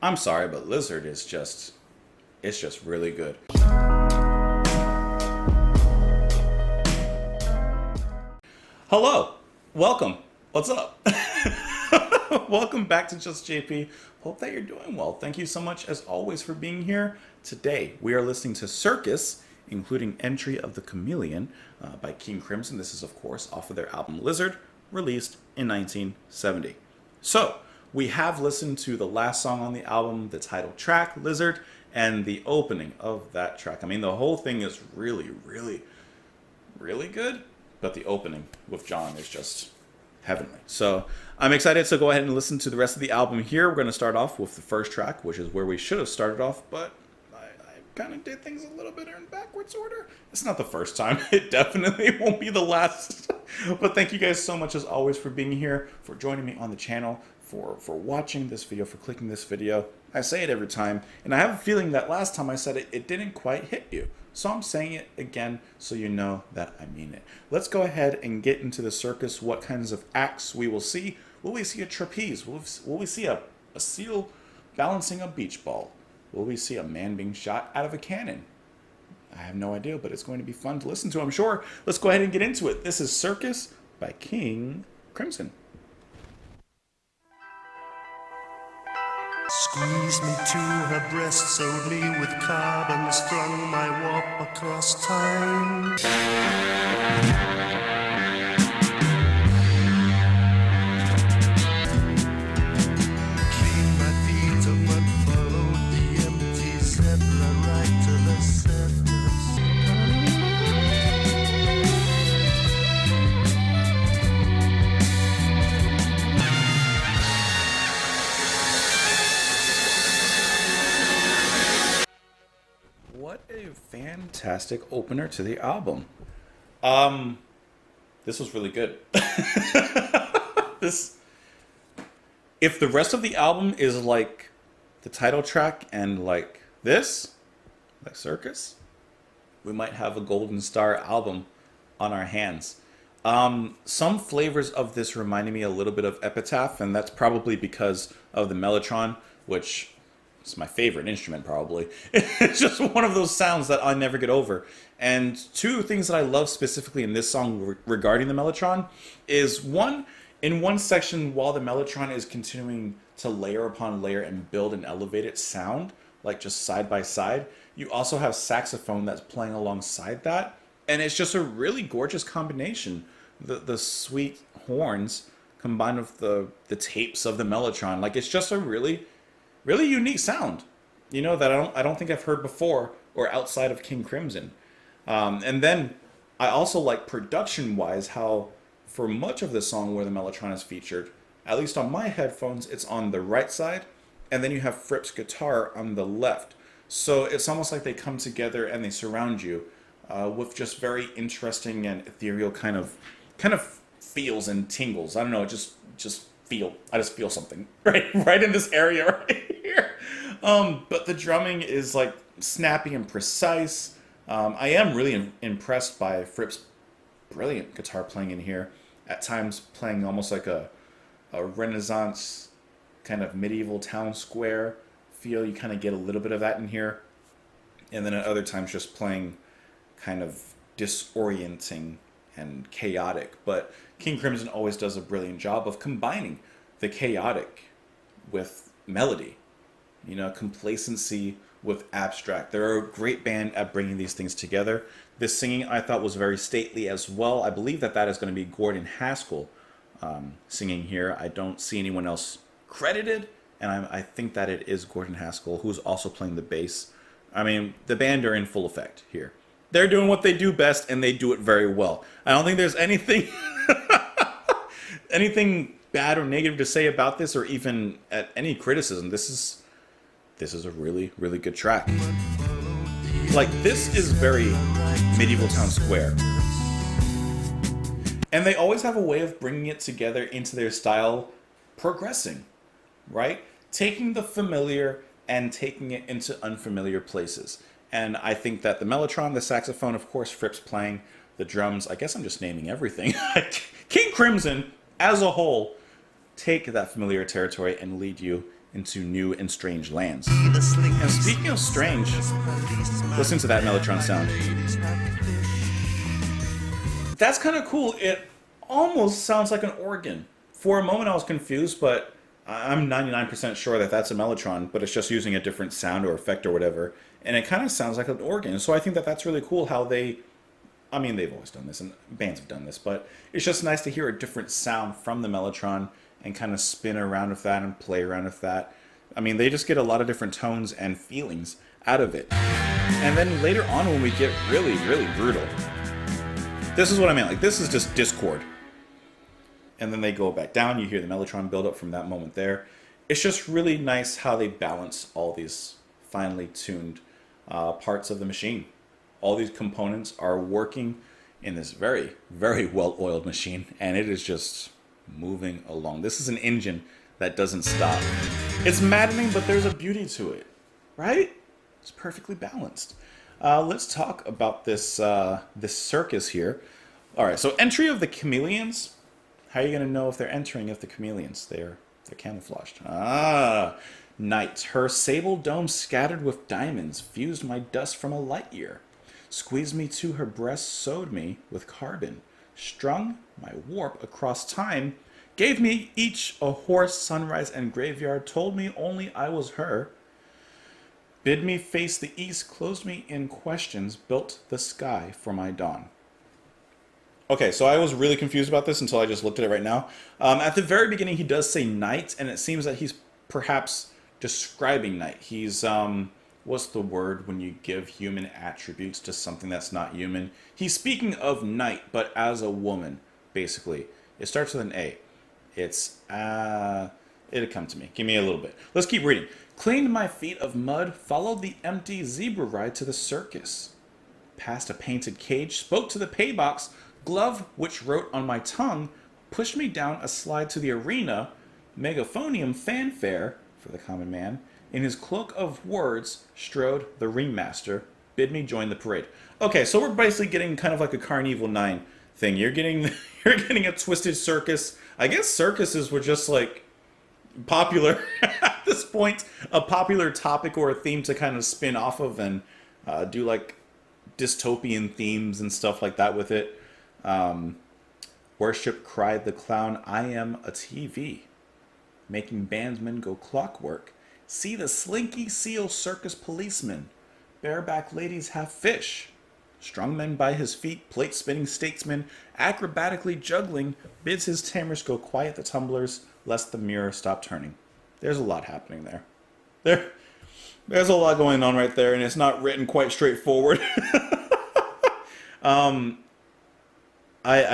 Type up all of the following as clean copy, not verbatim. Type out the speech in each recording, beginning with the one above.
I'm sorry, but Lizard is just, it's just really good. Hello, welcome. What's up? Welcome back to Just JP. Hope that you're doing well. Thank you so much, as always, for being here. Today, we are listening to Circus, including Entry of the Chameleon by King Crimson. This is, of course, off of their album Lizard, released in 1970. So, we have listened to the last song on the album, the title track, Lizard, and the opening of that track. I mean, the whole thing is really, really, really good, but the opening with John is just heavenly. So I'm excited to go ahead and listen to the rest of the album here. We're going to start off with the first track, which is where we should have started off, but I kind of did things a little bit in backwards order. It's not the first time. It definitely won't be the last. But thank you guys so much, as always, for being here, for joining me on the channel, for watching this video, for clicking this video. I say it every time, and I have a feeling that last time I said it, it didn't quite hit you. So I'm saying it again so you know that I mean it. Let's go ahead and get into the circus. What kinds of acts we will see. Will we see a trapeze? Will we see a seal balancing a beach ball? Will we see a man being shot out of a cannon? I have no idea, but it's going to be fun to listen to, I'm sure. Let's go ahead and get into it. This is Circus by King Crimson. Squeeze me to her breast, sewed me with carbon, strung my warp across time. Clean my feet of mud, followed the empty zebra right to the surface. What a fantastic opener to the album. This was really good. This, if the rest of the album is like the title track and like this, like Circus, we might have a Golden Star album on our hands. Some flavors of this reminded me a little bit of Epitaph, and that's probably because of the Mellotron, which it's my favorite instrument, probably. It's just one of those sounds that I never get over. And two things that I love specifically in this song regarding the Mellotron is, one, in one section, while the Mellotron is continuing to layer upon layer and build an elevated sound, like just side by side, you also have saxophone that's playing alongside that. And it's just a really gorgeous combination. The sweet horns combined with the tapes of the Mellotron. Like, it's just a really unique sound, you know, that I don't think I've heard before or outside of King Crimson. And then I also like production-wise how for much of the song where the Mellotron is featured, at least on my headphones, it's on the right side, and then you have Fripp's guitar on the left. So it's almost like they come together and they surround you with just very interesting and ethereal kind of feels and tingles. I don't know, I just feel something right in this area right here. But the drumming is like snappy and precise. I am really impressed by Fripp's brilliant guitar playing in here. At times playing almost like a Renaissance kind of medieval town square feel. You kind of get a little bit of that in here. And then at other times just playing kind of disorienting and chaotic. But King Crimson always does a brilliant job of combining the chaotic with melody, you know, complacency with abstract. They're a great band at bringing these things together. This singing I thought was very stately as well. I believe that is going to be Gordon Haskell singing here. I don't see anyone else credited, and I think that it is Gordon Haskell, who's also playing the bass. I mean, the band are in full effect here. They're doing what they do best, and they do it very well. I don't think there's anything anything bad or negative to say about this, or even at any criticism. This is a really, really good track. Like, this is very medieval town square. And they always have a way of bringing it together into their style, progressing, right? Taking the familiar and taking it into unfamiliar places. And I think that the Mellotron, the saxophone, of course, Fripp's playing, the drums, I guess I'm just naming everything. King Crimson, as a whole, take that familiar territory and lead you into new and strange lands. The slinky And speaking of strange, listen to that Mellotron sound. That's kind of cool. It almost sounds like an organ. For a moment I was confused, but I'm 99% sure that that's a Mellotron, but it's just using a different sound or effect or whatever. And it kind of sounds like an organ. So I think that that's really cool how they... I mean, they've always done this, and bands have done this, but it's just nice to hear a different sound from the Mellotron and kind of spin around with that and play around with that. I mean, they just get a lot of different tones and feelings out of it. And then later on when we get really, really brutal, this is what I meant. Like, this is just discord. And then they go back down. You hear the Mellotron build up from that moment there. It's just really nice how they balance all these finely tuned parts of the machine. All these components are working in this very, very well-oiled machine, and it is just moving along. This is an engine that doesn't stop. It's maddening, but there's a beauty to it, right? It's perfectly balanced. Let's talk about this this circus here. All right, so entry of the chameleons. How are you going to know if they're entering if the chameleons? They're camouflaged. Night. Her sable dome scattered with diamonds fused my dust from a light year. Squeezed me to her breast, sewed me with carbon. Strung my warp across time. Gave me each a horse, sunrise, and graveyard. Told me only I was her. Bid me face the east, closed me in questions. Built the sky for my dawn. Okay, so I was really confused about this until I just looked at it right now. At the very beginning, he does say night, and it seems that he's perhaps describing night. He's, what's the word when you give human attributes to something that's not human? He's speaking of night, but as a woman, basically. It starts with an A. It's, it'll come to me. Give me a little bit. Let's keep reading. Cleaned my feet of mud, followed the empty zebra ride to the circus. Past a painted cage, spoke to the paybox, glove which wrote on my tongue, pushed me down a slide to the arena, megaphonium fanfare, for the common man, in his cloak of words, strode the ringmaster, bid me join the parade. Okay, so we're basically getting kind of like a Carnival 9 thing. You're getting a twisted circus. I guess circuses were just like popular at this point, a popular topic or a theme to kind of spin off of and do like dystopian themes and stuff like that with it. Worship cried the clown, I am a TV, making bandsmen go clockwork. See the slinky seal circus policeman, bareback ladies have fish. Strung men by his feet, plate spinning statesman, acrobatically juggling, bids his tamers go quiet the tumblers, lest the mirror stop turning. There's a lot happening there. There's a lot going on right there, and it's not written quite straightforward. I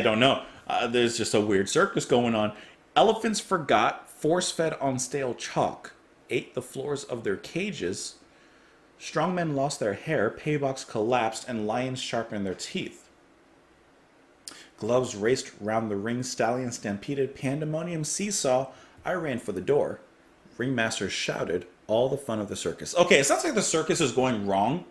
don't know. There's just a weird circus going on. Elephants forgot, force-fed on stale chalk, ate the floors of their cages. Strongmen lost their hair, paybocks collapsed, and lions sharpened their teeth. Gloves raced round the ring, stallions stampeded, pandemonium seesaw. I ran for the door. Ringmaster shouted, all the fun of the circus. Okay, it sounds like the circus is going wrong.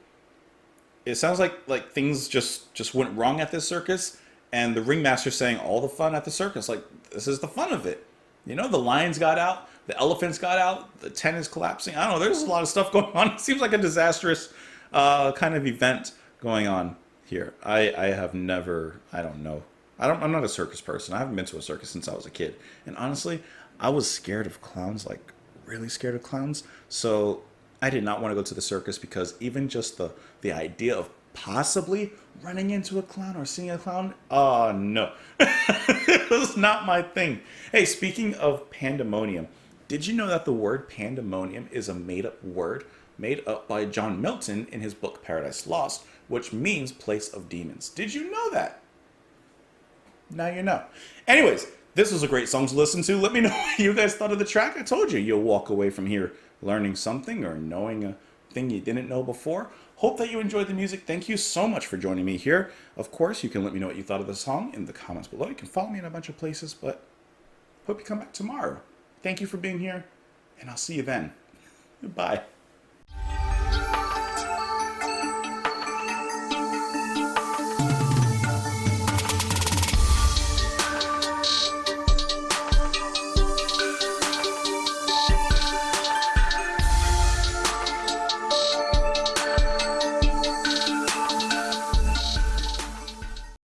It sounds like things just went wrong at this circus, and the ringmaster saying all the fun at the circus. Like, this is the fun of it. You know, the lions got out, the elephants got out, the tent is collapsing. I don't know, there's a lot of stuff going on. It seems like a disastrous kind of event going on here. I have never, I don't know. I'm not a circus person. I haven't been to a circus since I was a kid. And honestly, I was scared of clowns, like really scared of clowns. So I did not want to go to the circus because even just the idea of possibly running into a clown or seeing a clown, no. It was not my thing. Hey, speaking of pandemonium, did you know that the word pandemonium is a made-up word made up by John Milton in his book Paradise Lost, which means place of demons? Did you know that? Now you know. Anyways, this was a great song to listen to. Let me know what you guys thought of the track. I told you, you'll walk away from here learning something or knowing a thing you didn't know before. Hope that you enjoyed the music. Thank you so much for joining me here. Of course, you can let me know what you thought of the song in the comments below. You can follow me in a bunch of places, but hope you come back tomorrow. Thank you for being here, and I'll see you then. Goodbye.